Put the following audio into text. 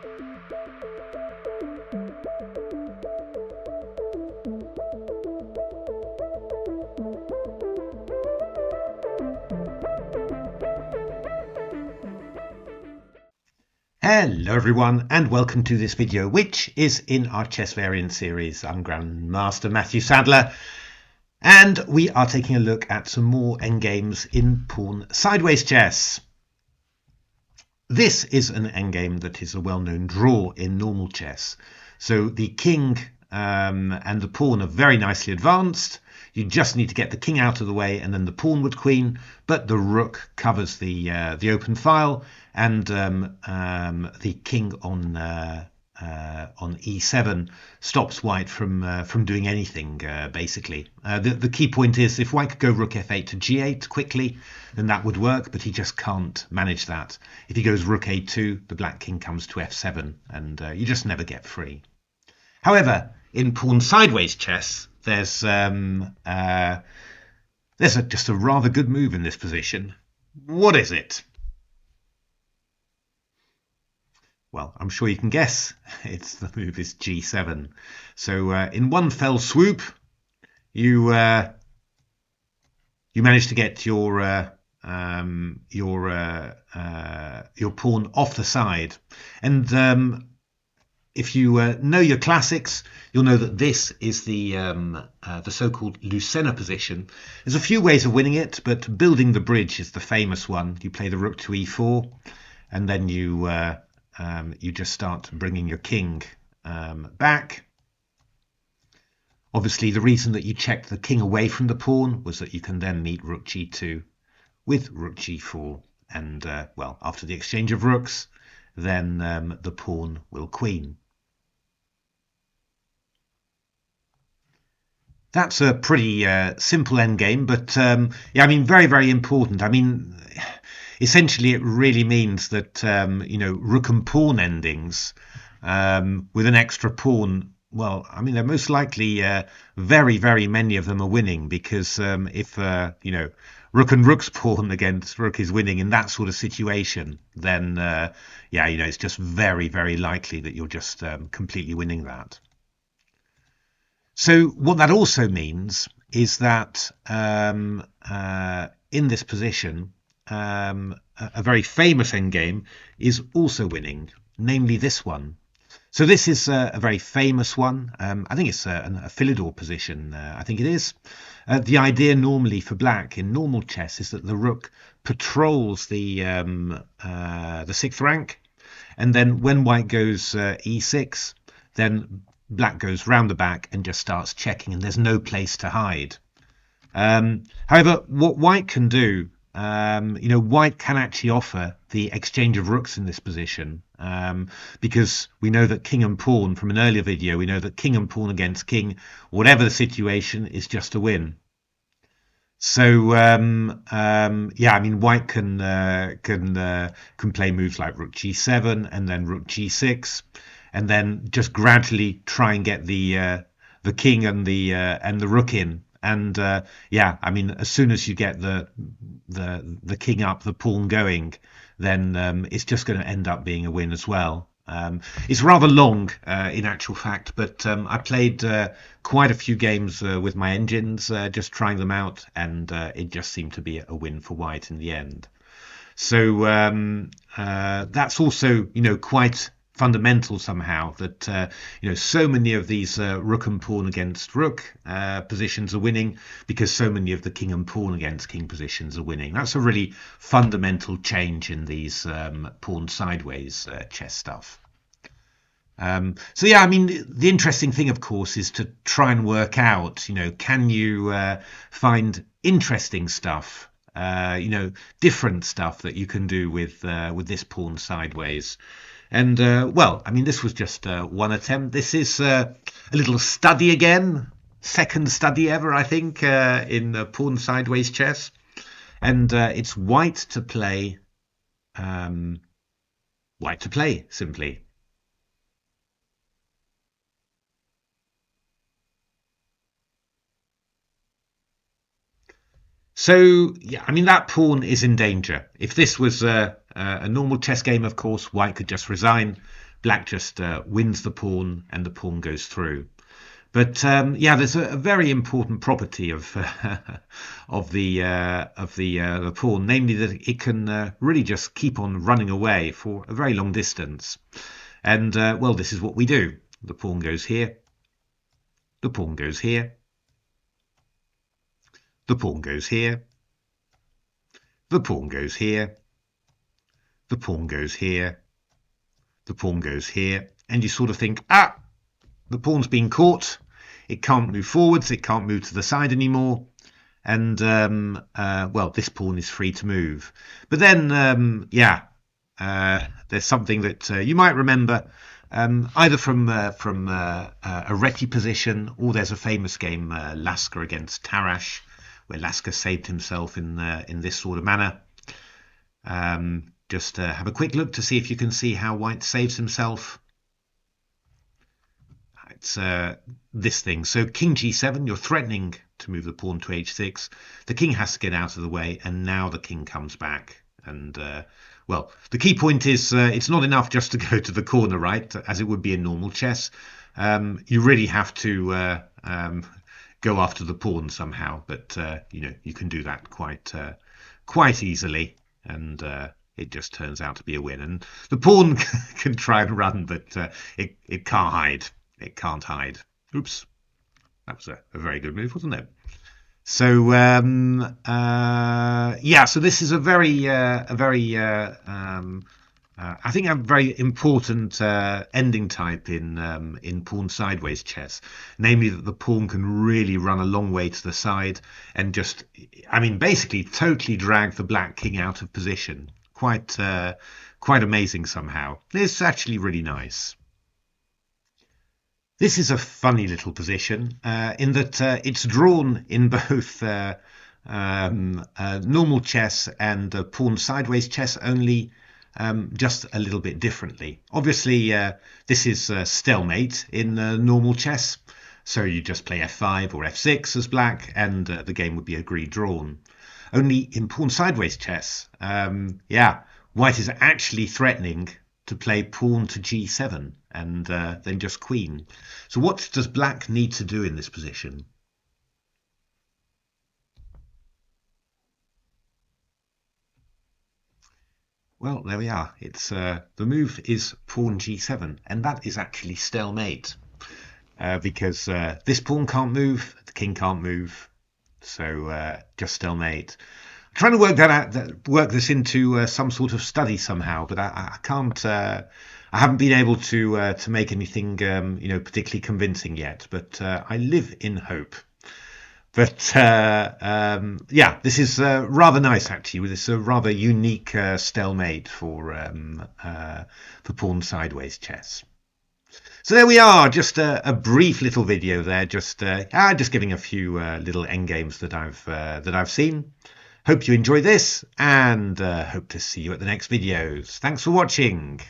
Hello everyone and welcome to this video, which is in our chess variant series. I'm Grandmaster Matthew Sadler and we are taking a look at some more endgames in pawn sideways chess. This is an endgame that is a well-known draw in normal chess. So the king and the pawn are very nicely advanced. You just need to get the king out of the way and then the pawn would queen, but the rook covers the open file, and the king on e7 stops white from doing anything, basically. The key point is if white could go rook f8 to g8 quickly, then that would work, but he just can't manage that. If he goes rook a2, the black king comes to f7, and you just never get free. However, in pawn sideways chess, there's just a rather good move in this position. What is it? Well, I'm sure you can guess. The move is g7. So in one fell swoop, you manage to get your pawn off the side, and if you know your classics, you'll know that this is the so-called Lucena position. There's a few ways of winning it, but building the bridge is the famous one. You play the rook to e4, and then you just start bringing your king back. Obviously, the reason that you checked the king away from the pawn was that you can then meet rook g2 with rook g4, and well, after the exchange of rooks, then the pawn will queen. That's a pretty simple endgame, but yeah, I mean, very, very important. I mean, essentially, it really means that you know, rook and pawn endings with an extra pawn. Well, I mean, they're most likely very, very many of them are winning, because if you know, rook and rook's pawn against rook is winning in that sort of situation, then yeah, you know, it's just very, very likely that you're just completely winning that. So what that also means is that in this position, a very famous endgame is also winning, namely this one. So this is a very famous one. I think it's a Philidor position. I think it is. The idea normally for black in normal chess is that the rook patrols the 6th rank, and then when white goes e6, then black goes round the back and just starts checking, and there's no place to hide. However, what white can do, you know, white can actually offer the exchange of rooks in this position, because we know that king and pawn, from an earlier video, we know that king and pawn against king, whatever the situation, is just a win. So yeah, I mean, white can play moves like rook g7 and then rook g6, and then just gradually try and get the king and the rook in. And yeah, I mean, as soon as you get the king up, the pawn going, then it's just going to end up being a win as well. It's rather long in actual fact, but I played quite a few games with my engines, just trying them out, and it just seemed to be a win for white in the end. So that's also, you know, quite fundamental somehow, that you know, so many of these rook and pawn against rook positions are winning, because so many of the king and pawn against king positions are winning. That's a really fundamental change in these pawn sideways chess stuff. So yeah, I mean, the interesting thing, of course, is to try and work out, you know, can you find interesting stuff, you know, different stuff that you can do with this pawn sideways. And well, I mean, this was just one attempt. This is a little study again, second study ever, I think, in pawn sideways chess. And it's white to play simply. So yeah, I mean, that pawn is in danger. If this was a normal chess game, of course, white could just resign, Black just wins the pawn, and the pawn goes through. But yeah, there's a very important property of the pawn, namely that it can really just keep on running away for a very long distance. And well, this is what we do. The pawn goes here. The pawn goes here. The pawn goes here. The pawn goes here. The pawn goes here. The pawn goes here. And you sort of think, ah, the pawn's been caught. It can't move forwards. It can't move to the side anymore. And, well, this pawn is free to move. But then, yeah, there's something that you might remember, either from a Reti position, or there's a famous game, Lasker against Tarrasch, where Lasker saved himself in this sort of manner. Just have a quick look to see if you can see how White saves himself. It's this thing. So king g7, you're threatening to move the pawn to h6. The king has to get out of the way, and now the king comes back. And, well, the key point is it's not enough just to go to the corner, right, as it would be in normal chess. You really have to go after the pawn somehow, but, you know, you can do that quite easily, and it just turns out to be a win. And the pawn can try and run, but it can't hide. It can't hide. Oops. That was a very good move, wasn't it? So, yeah, so this is a very, I think a very important ending type in pawn sideways chess, namely that the pawn can really run a long way to the side and just, I mean, basically totally drag the black king out of position. Quite amazing somehow. It's actually really nice. This is a funny little position in that it's drawn in both normal chess and pawn sideways chess, only just a little bit differently. Obviously, this is stalemate in normal chess, so you just play f5 or f6 as black, and the game would be agreed drawn. Only in pawn sideways chess, yeah, White is actually threatening to play pawn to g7 and then just queen. So what does black need to do in this position? Well, there we are. It's the move is pawn g7, and that is actually stalemate because this pawn can't move, the king can't move, so just stalemate. I'm trying to work that out, work this into some sort of study somehow, but I can't. I haven't been able to make anything you know, particularly convincing yet. But I live in hope. But yeah, this is rather nice actually, with this rather unique stalemate for pawn sideways chess. So there we are, just a brief little video there, just giving a few little endgames that I've seen. Hope you enjoy this, and hope to see you at the next videos. Thanks for watching.